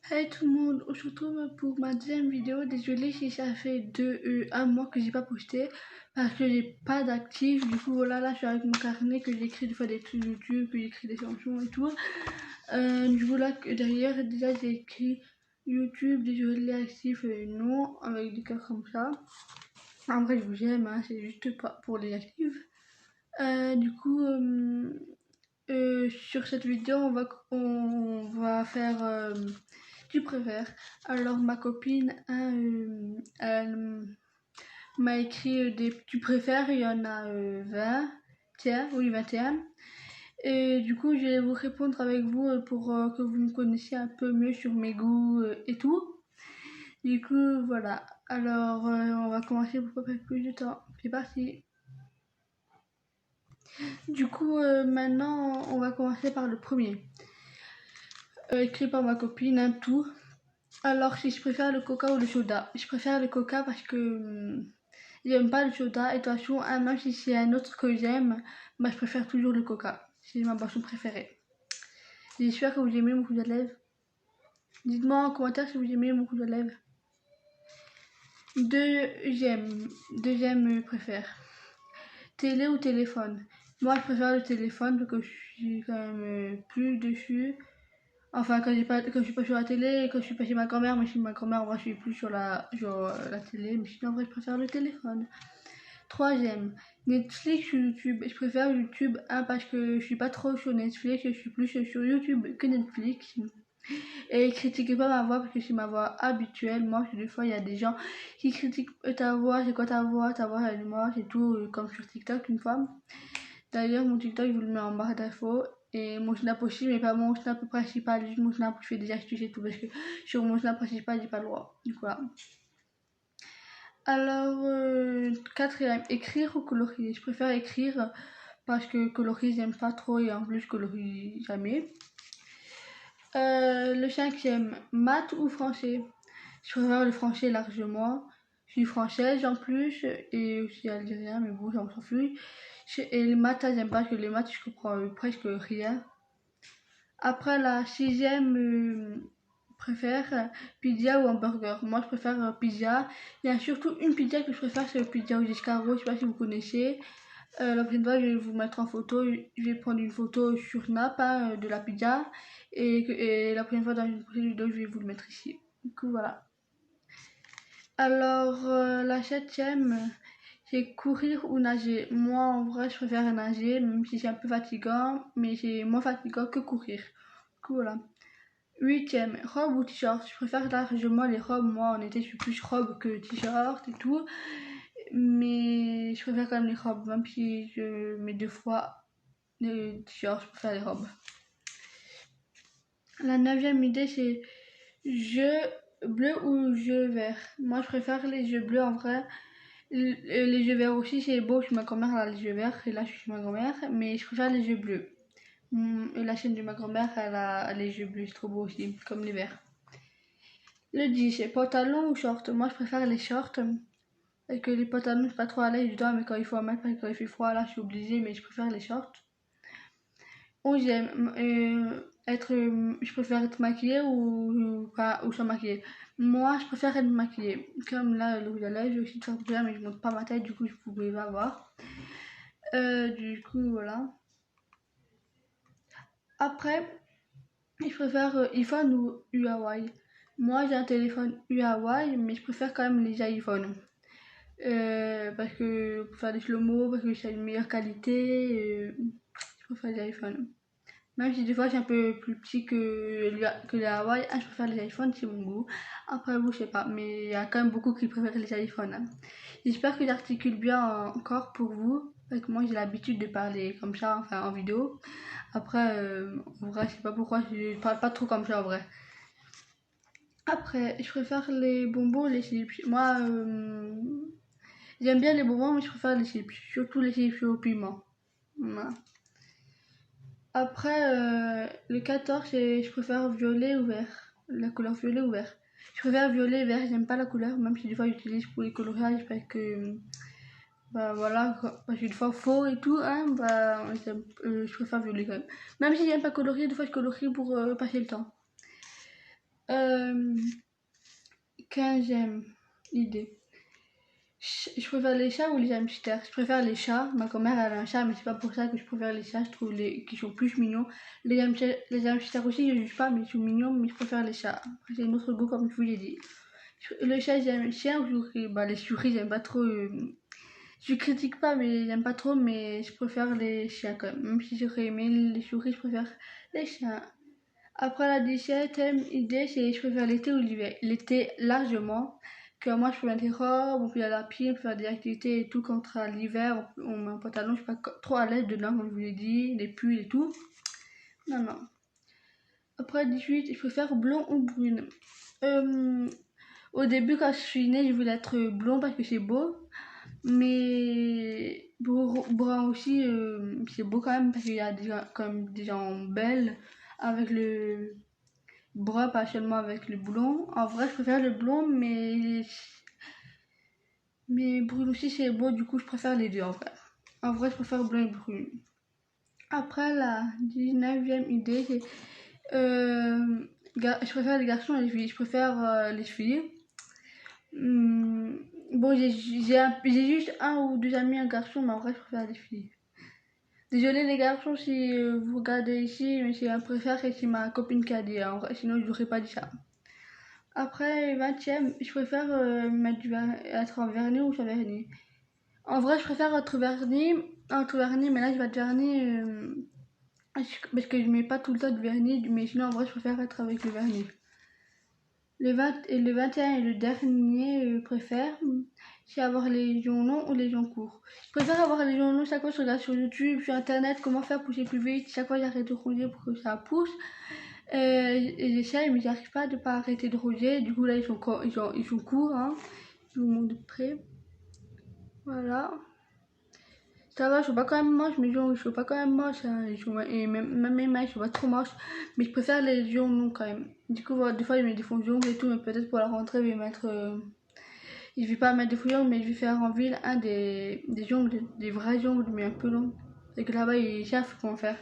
Hey tout le monde, on se retrouve pour ma deuxième vidéo. Désolée si ça fait un mois que j'ai pas posté parce que j'ai pas d'actif. Du coup voilà, là je suis avec mon carnet que j'écris des fois des trucs YouTube, que j'écris des chansons et tout. Du coup là derrière déjà j'ai écrit YouTube, désolé actif non, avec des cœurs comme ça. En vrai je vous aime, hein, c'est juste pas pour les actifs. Du coup sur cette vidéo on va faire tu préfères. Alors ma copine elle m'a écrit des tu préfères, il y en a 20, tiens, oui 21. Et du coup je vais vous répondre avec vous pour que vous me connaissiez un peu mieux sur mes goûts et tout. Du coup voilà, alors on va commencer pour pas perdre plus de temps. C'est parti. Du coup maintenant on va commencer par le premier. Écrit par ma copine, un tout. Alors si je préfère le coca ou le soda, je préfère le coca parce que j'aime pas le soda et de toute façon, même si c'est un autre que j'aime, bah, je préfère toujours le coca. C'est ma boisson préférée. J'espère que vous aimez mon coup de lèvres. Dites-moi en commentaire si vous aimez mon coup de lèvres. Deuxième préfère. Télé ou téléphone. Moi je préfère le téléphone parce que je suis quand même plus dessus. Enfin, quand je suis pas sur la télé, quand je suis pas chez ma grand-mère, mais chez ma grand-mère, moi je suis plus sur la télé, mais sinon en vrai je préfère le téléphone. Troisième, Netflix ou YouTube. Je préfère YouTube, parce que je suis pas trop sur Netflix, je suis plus sur YouTube que Netflix. Et critiquez pas ma voix parce que c'est ma voix habituelle. Moi, des fois, il y a des gens qui critiquent ta voix, c'est quoi ta voix, elle est moche et tout, comme sur TikTok une fois. D'ailleurs, mon TikTok, je vous le mets en barre d'infos. Et mon snap aussi, mais pas mon snap principal, juste mon snap où je fais des astuces et tout, parce que sur mon snap principal, j'ai pas le droit. Du coup, voilà. Alors, quatrième, écrire ou colorier. Je préfère écrire parce que colorier, j'aime pas trop et en plus, je colorie jamais. Le cinquième, maths ou français. Je préfère le français largement. Je suis française en plus et aussi algérien, mais bon, j'en fout. Et les maths, j'aime pas parce que les maths, je comprends presque rien. Après, la sixième, préfère pizza ou hamburger. Moi, je préfère pizza. Il y a surtout une pizza que je préfère, c'est le pizza aux escargots. Je sais pas si vous connaissez. La prochaine fois, je vais vous mettre en photo. Je vais prendre une photo sur Snap de la pizza. Et la prochaine fois, dans une prochaine vidéo, je vais vous le mettre ici. Du coup, voilà. Alors, la septième, c'est courir ou nager. Moi, en vrai, je préfère nager, même si c'est un peu fatigant. Mais c'est moins fatigant que courir. Du coup, voilà. Huitième, robe ou t-shirt. Je préfère largement les robes. Moi, en été, je suis plus robe que t-shirt et tout. Mais je préfère quand même les robes. Même si je mets 2 fois les t-shirts, je préfère les robes. La neuvième idée, c'est jeu bleu ou jeu vert. Moi, je préfère les jeux bleus en vrai. Les jeux verts aussi, c'est beau. Chez ma grand-mère, elle a les jeux verts. Et là, je suis chez ma grand-mère. Mais je préfère les jeux bleus. Et la chaîne de ma grand-mère, elle a les jeux bleus. C'est trop beau aussi, comme les verts. Le 10, pantalon ou short. Moi, je préfère les shorts. Et que les pantalons, je suis pas trop à l'aise dedans, mais quand il faut en mettre, parce que quand il fait froid, là, je suis obligée, mais je préfère les shorts. 11e, je préfère être maquillée ou sans maquillée. Moi, je préfère être maquillée. Comme là, le rouge à lèvres, j'ai aussi de faire bien, mais je montre pas ma tête, du coup, je pouvais pas voir. Du coup, voilà. Après, je préfère iPhone ou Huawei. Moi, j'ai un téléphone Huawei, mais je préfère quand même les iPhones. Parce que pour faire des slow-mo, parce que c'est une meilleure qualité, je préfère les iPhones. Même si des fois c'est un peu plus petit que les Hawaii, je préfère les iPhones, c'est mon goût. Après vous, je sais pas, mais il y a quand même beaucoup qui préfèrent les iPhones. Hein. J'espère que j'articule bien encore pour vous, parce que moi j'ai l'habitude de parler comme ça, enfin en vidéo. Après, en vrai, je sais pas pourquoi je parle pas trop comme ça en vrai. Après, je préfère les bonbons, les chips. Moi, j'aime bien les bonbons, mais je préfère les chips, surtout les chips au piment. Voilà. Après, le 14, je préfère violet ou vert. La couleur violet ou vert. Je préfère violet et vert, j'aime pas la couleur, même si des fois j'utilise pour les coloriages parce que, bah voilà, parce que des fois faux et tout, hein, bah, je préfère violet quand même. Même si j'aime pas colorier, des fois je colorie pour passer le temps. 15e idée. Je préfère les chats ou les hamsters? Je préfère les chats. Ma grand-mère elle a un chat, mais c'est pas pour ça que je préfère les chats. Je trouve qu'ils sont plus mignons. Les hamsters aussi, je juge pas, mais ils sont mignons, mais je préfère les chats. Après, c'est un autre goût, comme je vous l'ai dit. Le chat, j'aime le chien ou souris. Bah, les souris, j'aime pas trop. Je critique pas, mais j'aime pas trop, mais je préfère les chiens quand même. Même si j'aurais aimé les souris, je préfère les chiens. Après la 17e idée, c'est je préfère l'été ou l'hiver. L'été largement, que moi je peux mettre des robes, on peut aller à pied, on peut faire des activités et tout. Contre l'hiver, on met un pantalon, je suis pas trop à l'aise dedans, comme je vous l'ai dit, les pulls et tout. Non, non. Après 18, je préfère blond ou brune. Au début, quand je suis née, je voulais être blond parce que c'est beau. Mais brun aussi, c'est beau quand même parce qu'il y a comme des gens belles avec le brun, pas seulement avec le blond. En vrai, je préfère le blond, mais brune aussi c'est beau, du coup je préfère les deux en vrai. En vrai, je préfère blond et brune. Après la 19e idée, c'est je préfère les garçons et les filles. Je préfère les filles. Bon, j'ai juste un ou deux amis, un garçon, mais en vrai, je préfère les filles. Désolée les garçons si vous regardez ici, mais c'est un préfère et c'est ma copine qui a dit, en vrai, sinon je n'aurais pas dit ça. Après 20e, je préfère être en vernis ou sans vernis. En vrai, je préfère être vernis, mais là je vais être vernis parce que je mets pas tout le temps de vernis, mais sinon en vrai, je préfère être avec le vernis. Le 21 et le dernier, je préfère, c'est avoir les ongles longs ou les ongles courts. Je préfère avoir les ongles longs. Chaque fois je regarde sur YouTube, sur internet, comment faire pousser plus vite. Chaque fois j'arrête de ronger pour que ça pousse. Et j'essaye, mais j'arrive pas de pas arrêter de ronger. Du coup là ils sont courts, hein. Je vous montre de près. Voilà. Ça va, je suis pas quand même moche, mes ongles, je suis pas quand même moche, hein. Et même mes mains, je suis pas trop moche, mais je préfère les ongles longs quand même. Du coup, voilà, des fois, je mets des fonds d'ongles et tout, mais peut-être pour la rentrée, je vais mettre. Je vais pas mettre des fonds d'ongles, mais je vais faire en ville des ongles, des vrais ongles, mais un peu longs. Et que là-bas, ils savent comment faire.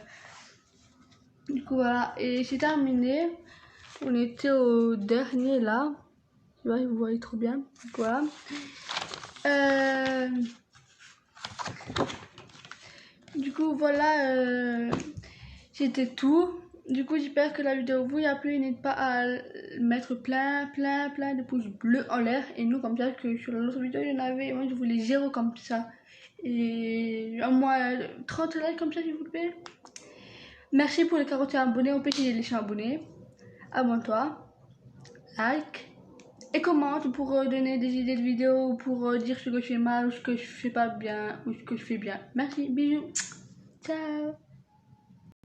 Du coup, voilà, et c'est terminé. On était au dernier là. Je sais pas si vous voyez trop bien. Donc, voilà. Du coup, voilà, c'était tout. Du coup, j'espère que la vidéo vous a plu. N'hésitez pas à mettre plein de pouces bleus en l'air. Et nous, comme ça, que sur l'autre vidéo, il y en avait. Moi, je voulais 0 comme ça. Et au moins 30 likes comme ça, s'il vous plaît. Merci pour les 41 abonnés. On peut essayer les 100 abonnés. Abonne-toi, like et commente pour donner des idées de vidéos, pour dire ce que je fais mal ou ce que je fais pas bien ou ce que je fais bien. Merci, bisous, ciao.